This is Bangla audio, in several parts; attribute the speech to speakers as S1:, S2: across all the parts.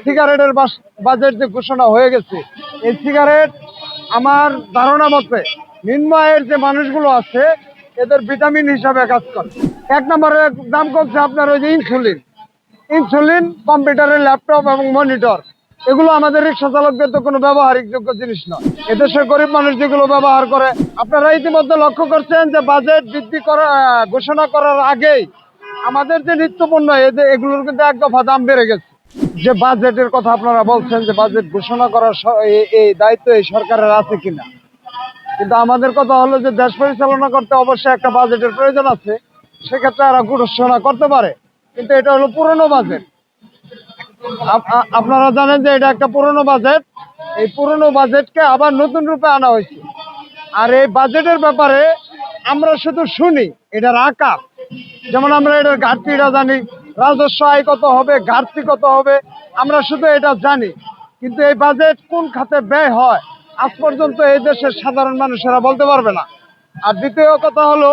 S1: সিগারেটের বাজেট যে ঘোষণা হয়ে গেছে, এই সিগারেট আমার ধারণা মতে নিম্ন আয়ের যে মানুষগুলো আছে এদের ভিটামিন হিসাবে কাজ করে। এক নম্বরে দাম কমছে আপনার ওই যে ইনসুলিন, কম্পিউটারের ল্যাপটপ এবং মনিটর, এগুলো আমাদের রিক্সা চালকদের তো কোনো ব্যবহারিক যোগ্য জিনিস নয়। এদেশের গরিব মানুষ যেগুলো ব্যবহার করে, আপনারা ইতিমধ্যে লক্ষ্য করছেন যে বাজেট বৃদ্ধি করা ঘোষণা করার আগেই আমাদের যে নিত্যপণ্য এগুলোর কিন্তু এক দফা দাম বেড়ে গেছে। যে বাজেটের কথা আপনারা বলছেন যে বাজেট ঘোষণা করার এই দায়িত্ব এই সরকারের আছে কিনা, কিন্তু আমাদের কথা হলো যে দেশ পরিচালনা করতে অবশ্যই একটা বাজেটের প্রয়োজন আছে। সেক্ষেত্রে এরা ঘোষণা করতে পারে, কিন্তু এটা হলো পুরনো বাজেট। আপনারা জানেন যে এটা একটা পুরনো বাজেট। এই পুরনো বাজেটকে আবার নতুন রূপে আনা হয়েছে। আর এই বাজেটের ব্যাপারে আমরা শুধু শুনি এটার আকার, যেমন আমরা এটার ঘাটতিটা জানি, রাজস্ব আয় কত হবে, ঘাটতি কত হবে, আমরা শুধু এটা জানি। কিন্তু এই বাজেট কোন খাতে ব্যয় হয় আজ পর্যন্ত এই দেশের সাধারণ মানুষেরা বলতে পারবে না। আর দ্বিতীয় কথা হলো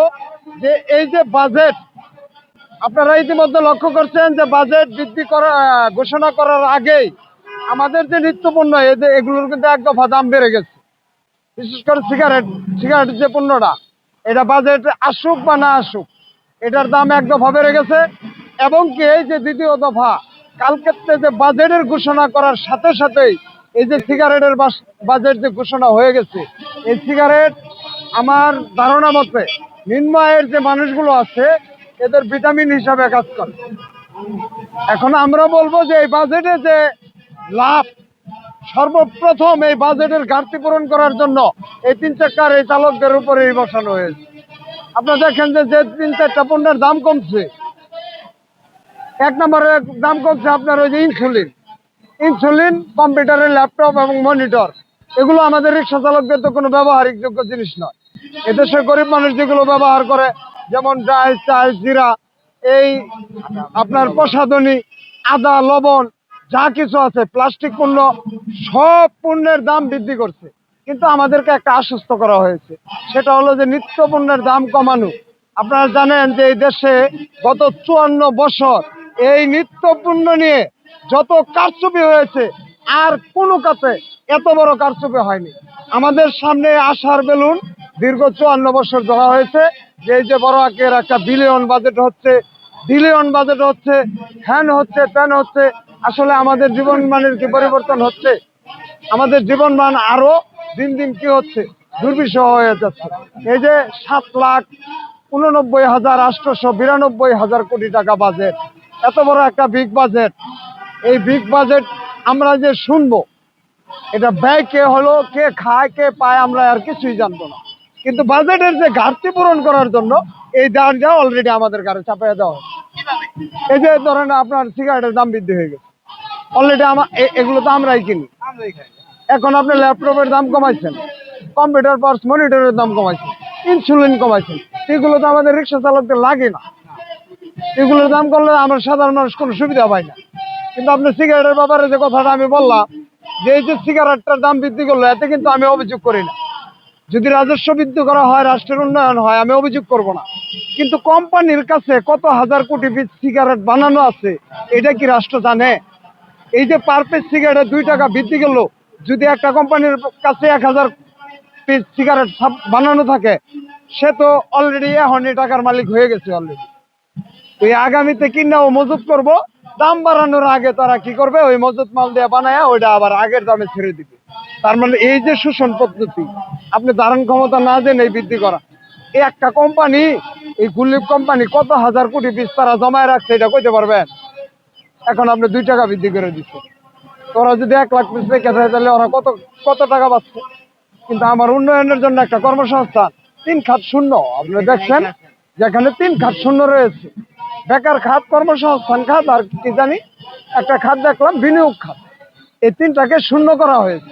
S1: যে এই যে বাজেট, আপনারা ইতিমধ্যে লক্ষ্য করছেন যে বাজেট বৃদ্ধি করা ঘোষণা করার আগেই আমাদের যে নিত্যপণ্য এগুলোর কিন্তু এক দফা দাম বেড়ে গেছে। বিশেষ করে সিগারেটের যে পণ্যটা, এটা বাজেট আসুক বা না আসুক এটার দাম এক দফা বেড়ে গেছে। এবং কি এই যে দ্বিতীয় দফা কালকে যে বাজেটের ঘোষণা করার সাথে সাথেই এই যে সিগারেটের বাজেট যে ঘোষণা হয়ে গেছে, এই সিগারেট আমার ধারণা মতে নিম্ন আয়ের যে মানুষগুলো আছে এদের ভিটামিন হিসাবে কাজ করে। এখন আমরা বলবো যে এই বাজেটে যে লাভ, সর্বপ্রথম এই বাজেটের ঘাটতি পূরণ করার জন্য এই 3 চাকার এই চালকদের উপরেই বসানো হয়েছে। আপনারা দেখেন যে 3-4টা পণ্যের দাম কমছে। এক নম্বরে দাম কমছে আপনার ওই যে ইনসুলিন, কম্পিউটারের ল্যাপটপ এবং মনিটর, এগুলো আমাদের রিক্সা চালকদের তো কোনো ব্যবহারিক যোগ্য জিনিস নয়। এদেশের গরিব মানুষ যেগুলো ব্যবহার করে, যেমন ডাল, চাল, জিরা, এই আপনার প্রসাধনী, আদা, লবণ, যা কিছু আছে প্লাস্টিক পণ্য, সব পণ্যের দাম বৃদ্ধি করছে। কিন্তু আমাদেরকে একটা আশ্বস্ত করা হয়েছে, সেটা হলো যে নিত্য পণ্যের দাম কমানো। আপনারা জানেন যে এই দেশে গত 54 বছর এই নিত্য পণ্য নিয়ে যত কারচুপি হয়েছে আর কোনো কাছে এত বড় কারচুপি হয়নি। আমাদের সামনে আশার বেলুন দীর্ঘ 54 বছর ধরা হয়েছে যে এই যে বড় আকারের একটা বিলিয়ন বাজেট হচ্ছে, হ্যান হচ্ছে, ত্যান হচ্ছে। আসলে আমাদের জীবন মানের কি পরিবর্তন হচ্ছে? আমাদের জীবন মান আরো দিন দিন কি হচ্ছে, দুর্বিষহ হয়ে যাচ্ছে। এই যে 7,89,892 কোটি টাকা বাজেট, এত বড় একটা বিগ বাজেট, এই বিগ বাজেট আমরা যে শুনবো এটা ব্যয় কে হলো, কে খায়, কে পায়, আমরা আর কিছুই জানবো না। কিন্তু বাজেটের যে ঘাটতি পূরণ করার জন্য এই দামটা অলরেডি আমাদের ঘরে চাপিয়ে দেওয়া হয়। এই যে ধরেন আপনার সিগারেটের দাম বৃদ্ধি হয়ে গেছে, অলরেডি এগুলো তো আমরাই কিনি। এখন আপনি ল্যাপটপের দাম কমাইছেন, কম্পিউটার পার্টস মনিটরের দাম কমাইছেন, ইনসুলিন কমাইছেন, এগুলো তো আমাদের রিক্সা চালকদের লাগে না। এগুলোর দাম করলে আমরা সাধারণ মানুষ কোনো সুবিধা পাই না। কিন্তু আপনি সিগারেটের ব্যাপারে যে কথাটা আমি বললাম যে এই যে সিগারেটটার দাম বৃদ্ধি করলো, এতে কিন্তু আমি অভিযোগ করি না। যদি রাজস্ব বৃদ্ধি করা হয়, রাষ্ট্রের উন্নয়ন হয়, আমি অভিযোগ করব না। কিন্তু কোম্পানির কাছে কত হাজার কোটি পিস সিগারেট বানানো আছে এটা কি রাষ্ট্র জানে? এই যে পার পিস সিগারেটের 2 টাকা বৃদ্ধি গেল, যদি একটা কোম্পানির কাছে 1000 পিস সিগারেট বানানো থাকে, সে তো অলরেডি এখন টাকার মালিক হয়ে গেছে অলরেডি। তুই আগামীতে কিনা ও মজুত করব, দাম বাড়ানোর আগে তারা কি করবে, ওই মজুত মাল দিয়ে বানায় ওইটা আবার আগের দামে ছেড়ে দিবে। তার মানে এই যে শোষণ পদ্ধতি, আপনি ধারণ ক্ষমতা না জেনে এই বৃদ্ধি করা। এই একটা কোম্পানি, এই গুলিপ কোম্পানি কত হাজার কোটি পিস তারা জমায় রাখছে এটা কইতে পারবেন? এখন আপনি 2 টাকা বৃদ্ধি করে দিচ্ছে। ওরা যদি 1 লাখ পিস রেখে দেয় তাহলে ওরা কত কত টাকা পাচ্ছে। কিন্তু আমার উন্নয়নের জন্য একটা কর্মসংস্থান 3 খাত শূন্য, আপনি দেখছেন যেখানে 3 খাত শূন্য রয়েছে, বেকার খাত, কর্মসংস্থান খাত, আর কি জানি একটা খাত দেখলাম বিনিয়োগ খাত, এই 3টাকে শূন্য করা হয়েছে।